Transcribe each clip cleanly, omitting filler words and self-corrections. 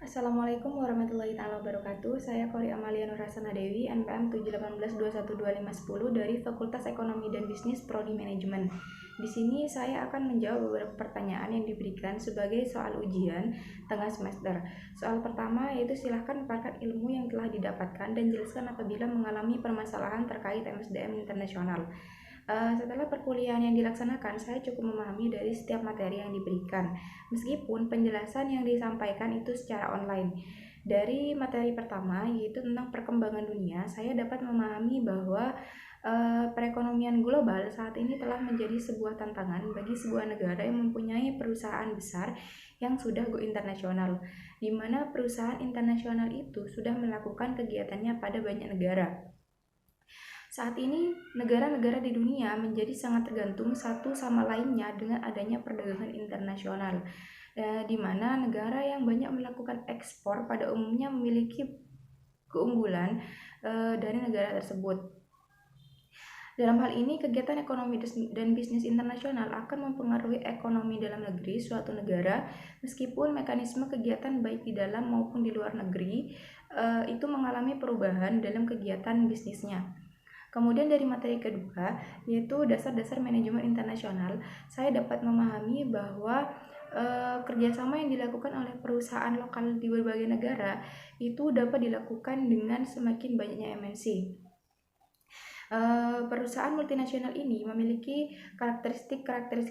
Assalamualaikum warahmatullahi wabarakatuh. Saya Kori Amalia Nurasana Dewi, NPM 718212510 dari Fakultas Ekonomi dan Bisnis Prodi Manajemen. Di sini saya akan menjawab beberapa pertanyaan yang diberikan sebagai soal ujian tengah semester. Soal pertama yaitu silahkan paparkan ilmu yang telah didapatkan dan jelaskan apabila mengalami permasalahan terkait MSDM internasional. Setelah perkuliahan yang dilaksanakan, saya cukup memahami dari setiap materi yang diberikan, meskipun penjelasan yang disampaikan itu secara online. Dari materi pertama, yaitu tentang perkembangan dunia, saya dapat memahami bahwa perekonomian global saat ini telah menjadi sebuah tantangan bagi sebuah negara yang mempunyai perusahaan besar yang sudah go internasional, di mana perusahaan internasional itu sudah melakukan kegiatannya pada banyak negara. Saat ini, negara-negara di dunia menjadi sangat tergantung satu sama lainnya dengan adanya perdagangan internasional, di mana negara yang banyak melakukan ekspor pada umumnya memiliki keunggulan dari negara tersebut. Dalam hal ini, kegiatan ekonomi dan bisnis internasional akan mempengaruhi ekonomi dalam negeri suatu negara, meskipun mekanisme kegiatan baik di dalam maupun di luar negeri itu mengalami perubahan dalam kegiatan bisnisnya. Kemudian dari materi kedua, yaitu dasar-dasar manajemen internasional, saya dapat memahami bahwa kerjasama yang dilakukan oleh perusahaan lokal di berbagai negara itu dapat dilakukan dengan semakin banyaknya MNC. Perusahaan multinasional ini memiliki karakteristik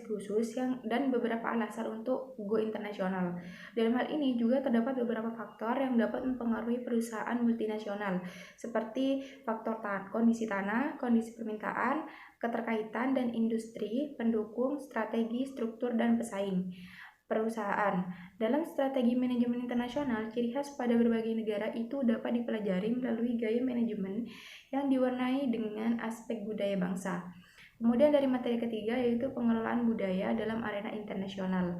khusus dan beberapa alasan untuk go internasional. Dalam hal ini juga terdapat beberapa faktor yang dapat mempengaruhi perusahaan multinasional, seperti faktor kondisi tanah, kondisi permintaan, keterkaitan dan industri, pendukung, strategi, struktur, dan pesaing perusahaan. Dalam strategi manajemen internasional, ciri khas pada berbagai negara itu dapat dipelajari melalui gaya manajemen yang diwarnai dengan aspek budaya bangsa. Kemudian dari materi ketiga yaitu pengelolaan budaya dalam arena internasional,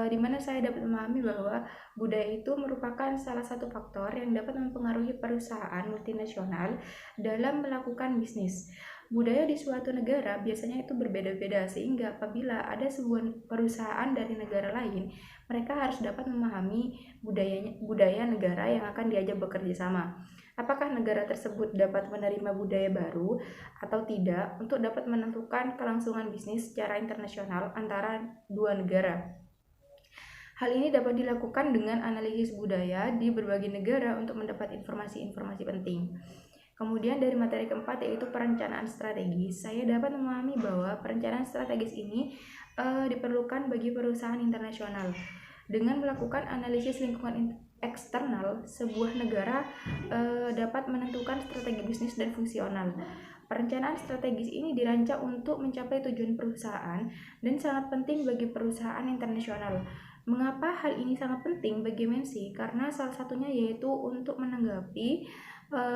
di mana saya dapat memahami bahwa budaya itu merupakan salah satu faktor yang dapat mempengaruhi perusahaan multinasional dalam melakukan bisnis. Budaya di suatu negara biasanya itu berbeda-beda, sehingga apabila ada sebuah perusahaan dari negara lain, mereka harus dapat memahami budaya negara yang akan diajak bekerja sama. Apakah negara tersebut dapat menerima budaya baru atau tidak untuk dapat menentukan kelangsungan bisnis secara internasional antara dua negara. Hal ini dapat dilakukan dengan analisis budaya di berbagai negara untuk mendapat informasi-informasi penting. Kemudian dari materi keempat yaitu perencanaan strategis, saya dapat memahami bahwa perencanaan strategis ini diperlukan bagi perusahaan internasional. Dengan melakukan analisis lingkungan eksternal, sebuah negara dapat menentukan strategi bisnis dan fungsional. Perencanaan strategis ini dirancang untuk mencapai tujuan perusahaan dan sangat penting bagi perusahaan internasional. Mengapa hal ini sangat penting bagi MNC? Karena salah satunya yaitu untuk menanggapi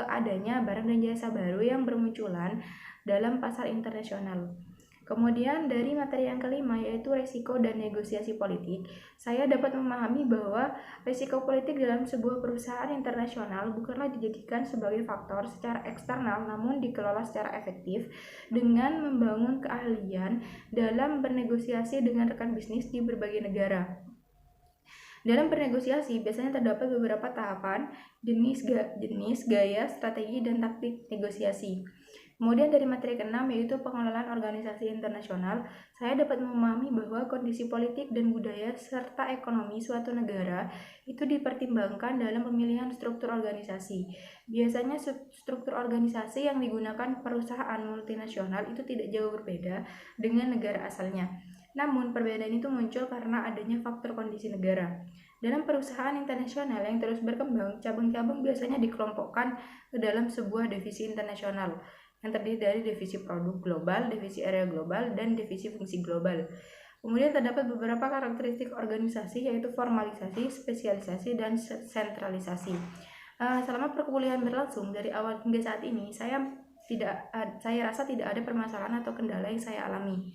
adanya barang dan jasa baru yang bermunculan dalam pasar internasional. Kemudian dari materi yang kelima yaitu resiko dan negosiasi politik, saya dapat memahami bahwa resiko politik dalam sebuah perusahaan internasional bukanlah dijadikan sebagai faktor secara eksternal, namun dikelola secara efektif dengan membangun keahlian dalam bernegosiasi dengan rekan bisnis di berbagai negara. Dalam bernegosiasi, biasanya terdapat beberapa tahapan, jenis, gaya, strategi, dan taktik negosiasi. Kemudian dari materi ke-6 yaitu pengelolaan organisasi internasional, saya dapat memahami bahwa kondisi politik dan budaya serta ekonomi suatu negara itu dipertimbangkan dalam pemilihan struktur organisasi. Biasanya struktur organisasi yang digunakan perusahaan multinasional itu tidak jauh berbeda dengan negara asalnya. Namun, perbedaan itu muncul karena adanya faktor kondisi negara. Dalam perusahaan internasional yang terus berkembang, cabang-cabang biasanya dikelompokkan ke dalam sebuah divisi internasional yang terdiri dari divisi produk global, divisi area global, dan divisi fungsi global. Kemudian terdapat beberapa karakteristik organisasi yaitu formalisasi, spesialisasi, dan sentralisasi. Selama perkuliahan berlangsung dari awal hingga saat ini, saya rasa tidak ada permasalahan atau kendala yang saya alami.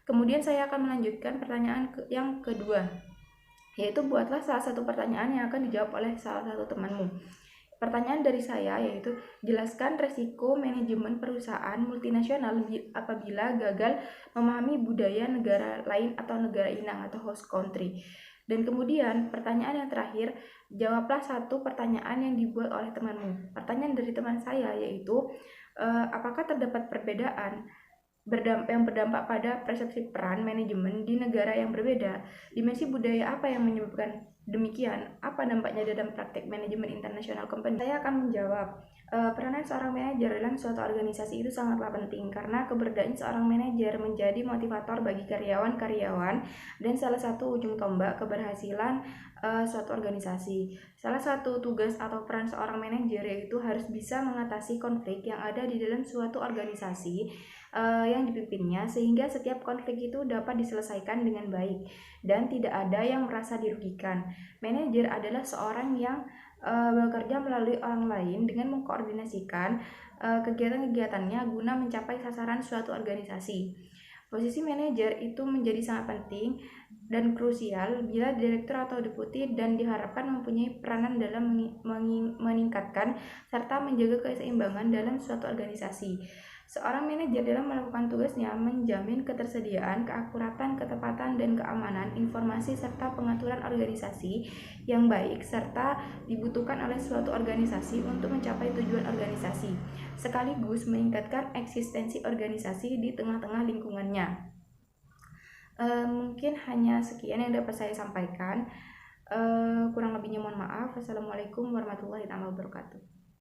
Kemudian saya akan melanjutkan pertanyaan yang kedua, yaitu buatlah salah satu pertanyaan yang akan dijawab oleh salah satu temanmu. Pertanyaan dari saya yaitu jelaskan resiko manajemen perusahaan multinasional apabila gagal memahami budaya negara lain atau negara inang atau host country. Dan kemudian pertanyaan yang terakhir, jawablah satu pertanyaan yang dibuat oleh temanmu. Pertanyaan dari teman saya yaitu, apakah terdapat perbedaan yang berdampak pada persepsi peran manajemen di negara yang berbeda? Dimensi budaya apa yang menyebabkan demikian? Apa dampaknya dalam praktek manajemen internasional company? Saya akan menjawab, peranan seorang manajer dalam suatu organisasi itu sangatlah penting karena keberadaan seorang manajer menjadi motivator bagi karyawan-karyawan dan salah satu ujung tombak keberhasilan suatu organisasi. Salah satu tugas atau peran seorang manajer yaitu harus bisa mengatasi konflik yang ada di dalam suatu organisasi yang dipimpinnya, sehingga setiap konflik itu dapat diselesaikan dengan baik dan tidak ada yang merasa dirugikan. Manajer adalah seorang yang bekerja melalui orang lain dengan mengkoordinasikan kegiatan-kegiatannya guna mencapai sasaran suatu organisasi. Posisi manajer itu menjadi sangat penting dan krusial bila direktur atau deputi dan diharapkan mempunyai peranan dalam meningkatkan serta menjaga keseimbangan dalam suatu organisasi. Seorang manajer dalam melakukan tugasnya menjamin ketersediaan, keakuratan, ketepatan, dan keamanan informasi serta pengaturan organisasi yang baik serta dibutuhkan oleh suatu organisasi untuk mencapai tujuan organisasi, sekaligus meningkatkan eksistensi organisasi di tengah-tengah lingkungannya. Mungkin hanya sekian yang dapat saya sampaikan. Kurang lebihnya mohon maaf. Wassalamualaikum warahmatullahi wabarakatuh.